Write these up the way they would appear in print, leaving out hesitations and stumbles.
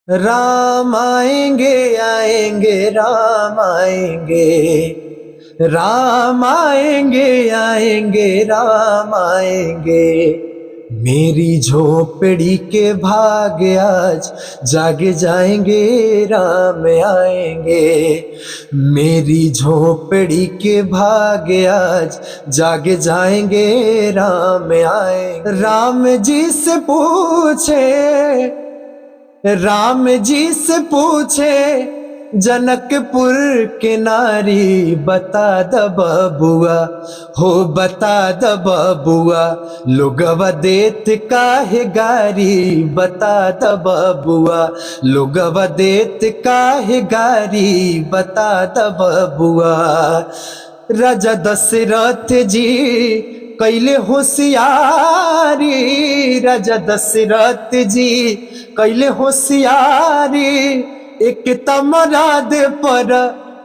राम आएंगे आएंगे राम आएंगे, राम आएंगे आएंगे राम आएंगे। मेरी झोपड़ी के भाग आज जाग जाएंगे, राम आएंगे। मेरी झोपड़ी के भाग आज जाग जाएंगे, राम आएंगे। राम जी से पूछे, राम जी से पूछे जनकपुर के नारी, बता द बबुआ हो बता द बबुआ, लोगवा देत काहे गारी, बता द बबुआ लोगवा देत काहे गारी, बता द बबुआ। राजा दशरथ जी कैले होशियारी, राजा दशरथ जी कैले होशियारी, एक तमराद पर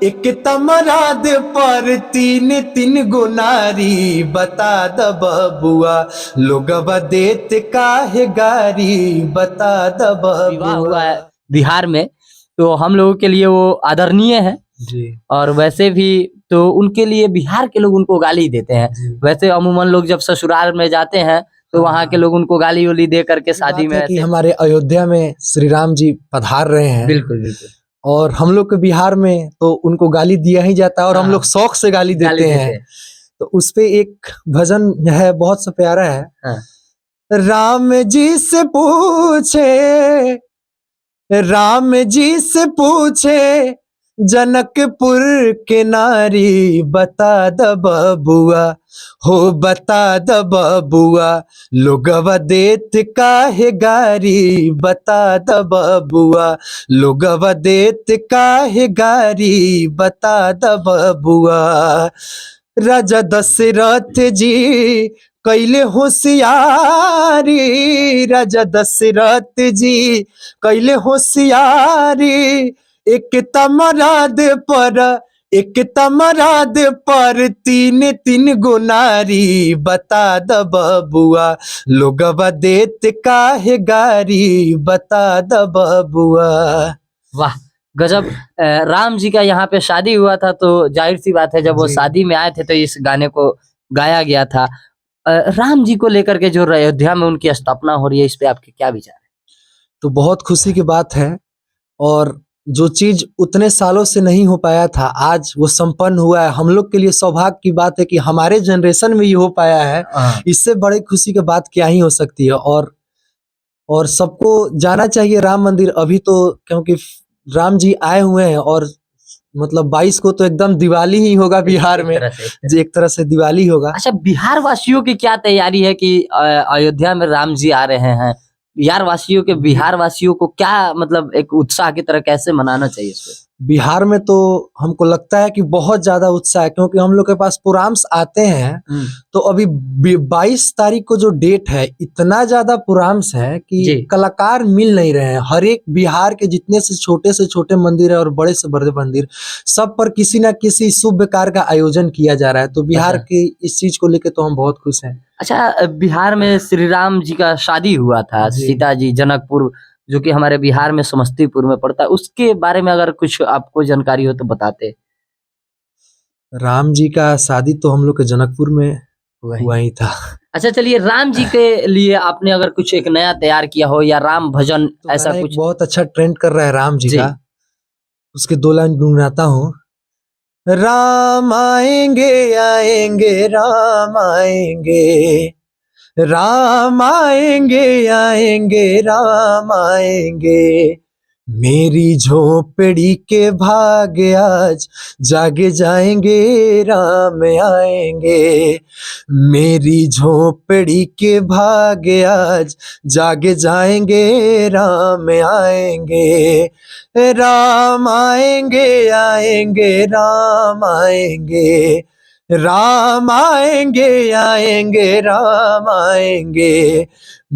एक तमराद पर तीन तीन गुनारी, बता द बबुआ लोगवा देत काहे गारी, बता द विवाह हुआ बबुआ। है बिहार में, तो हम लोगों के लिए वो आदरणीय है। जी और वैसे भी तो उनके लिए बिहार के लोग उनको गाली देते हैं। जी। वैसे अमूमन लोग जब ससुराल में जाते हैं तो वहाँ के लोग उनको गाली उली दे करके शादी बात में है कि ऐसे। हमारे अयोध्या में श्री राम जी पधार रहे हैं, बिल्कुल बिल्कुल और हम लोग के बिहार में तो उनको गाली दिया ही जाता है, और हम हाँ। लोग शौक से गाली गाली देते हैं। तो उस पे एक भजन है, बहुत सा प्यारा है। हाँ। राम जी से पूछे, राम जी से पूछे जनकपुर के नारी, बता द बबुआ हो बता द बबुआ, लोगवा देत काहे गारी, बता द बबुआ लोगवा देत काहे गारी, बता द बबुआ। राजा दशरथ जी कैले होशियारी, राजा दशरथ जी कैले होशियारी, एक तमराद पर एक तमराद पर तीन तीन गुनारी, बता द बबुआ लोगवा देत काहे गारी, बता द बबुआ। वाह गजब। राम जी का यहाँ पे शादी हुआ था, तो जाहिर सी बात है जब वो जी। शादी में आए थे तो इस गाने को गाया गया था। राम जी को लेकर के जो अयोध्या में उनकी स्थापना हो रही है, इस पे आपके क्या विचार है? तो बहुत खुशी की बात है, और जो चीज उतने सालों से नहीं हो पाया था आज वो संपन्न हुआ है। हम लोग के लिए सौभाग्य की बात है कि हमारे जनरेशन में ये हो पाया है। इससे बड़ी खुशी की बात क्या ही हो सकती है। और सबको जाना चाहिए राम मंदिर अभी तो, क्योंकि राम जी आए हुए हैं, और मतलब 22 को तो एकदम दिवाली ही होगा बिहार में, एक तरह से दिवाली होगा। अच्छा, बिहार वासियों की क्या तैयारी है कि अयोध्या में राम जी आ रहे हैं? बिहार वासियों के, बिहार वासियों को क्या मतलब एक उत्साह की तरह कैसे मनाना चाहिए इसको? बिहार में तो हमको लगता है कि बहुत ज्यादा उत्साह है, क्योंकि हम लोग के पास पुराम्स आते हैं। तो अभी 22 तारीख को जो डेट है, इतना ज्यादा पुराम्स है कि कलाकार मिल नहीं रहे हैं। हर एक बिहार के जितने से छोटे मंदिर है और बड़े से बड़े मंदिर, सब पर किसी ना किसी शुभ कार्य का आयोजन किया जा रहा है। तो बिहार के इस चीज को लेकर तो हम बहुत खुश हैं। अच्छा, बिहार में श्री राम जी का शादी हुआ था, सीता जी जनकपुर, जो कि हमारे बिहार में समस्तीपुर में पड़ता है, उसके बारे में अगर कुछ आपको जानकारी हो तो बताते। राम जी का शादी तो हम लोग के जनकपुर में हुआ ही था। अच्छा चलिए, राम जी के लिए आपने अगर कुछ एक नया तैयार किया हो या राम भजन तो ऐसा कुछ? बहुत अच्छा ट्रेंड कर रहा है राम जी का, उसके 2 लाइन गुनगुनाता हूँ। राम आएंगे आएंगे राम आएंगे, राम आएंगे आएंगे राम आएंगे। मेरी झोपड़ी के भाग आज जाग जाएंगे, राम आएंगे। मेरी झोपड़ी के भाग आज जाग जाएंगे, राम आएंगे। राम आएंगे आएंगे राम आएंगे, राम आएंगे आएंगे राम आएंगे।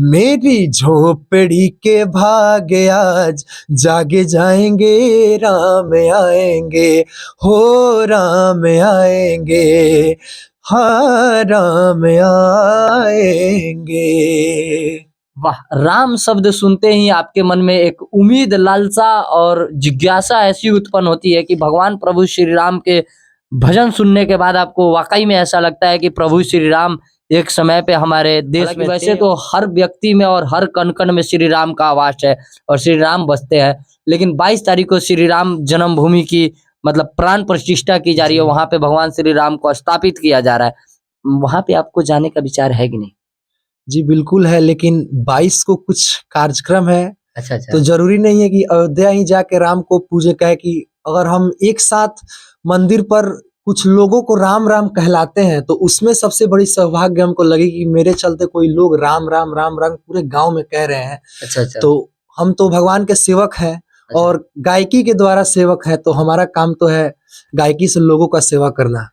मेरी झोपड़ी के भाग आज जागे जाएंगे, राम आएंगे हो राम आएंगे, हाँ राम आएंगे। वाह, राम शब्द सुनते ही आपके मन में एक उम्मीद, लालसा और जिज्ञासा ऐसी उत्पन्न होती है कि भगवान प्रभु श्री राम के भजन सुनने के बाद आपको वाकई में ऐसा लगता है कि प्रभु श्री राम एक समय पे हमारे देश में, वैसे तो हर व्यक्ति में और हर कण कण में श्री राम का आवास है और श्री राम बसते हैं, लेकिन 22 तारीख को श्री राम जन्मभूमि की मतलब प्राण प्रतिष्ठा की जा रही है, वहां पे भगवान श्री राम को स्थापित किया जा रहा है, वहां पे आपको जाने का विचार है कि नहीं? जी बिल्कुल है, लेकिन 22 को कुछ कार्यक्रम है। अच्छा अच्छा। तो जरूरी नहीं है कि अयोध्या ही जाके राम को पूजे, कहे कि अगर हम एक साथ मंदिर पर कुछ लोगों को राम राम कहलाते हैं तो उसमें सबसे बड़ी सौभाग्य हमको लगी कि मेरे चलते कोई लोग राम राम राम राम पूरे गांव में कह रहे हैं। अच्छा अच्छा। तो हम तो भगवान के सेवक हैं और गायकी के द्वारा सेवक है, तो हमारा काम तो है गायकी से लोगों का सेवा करना।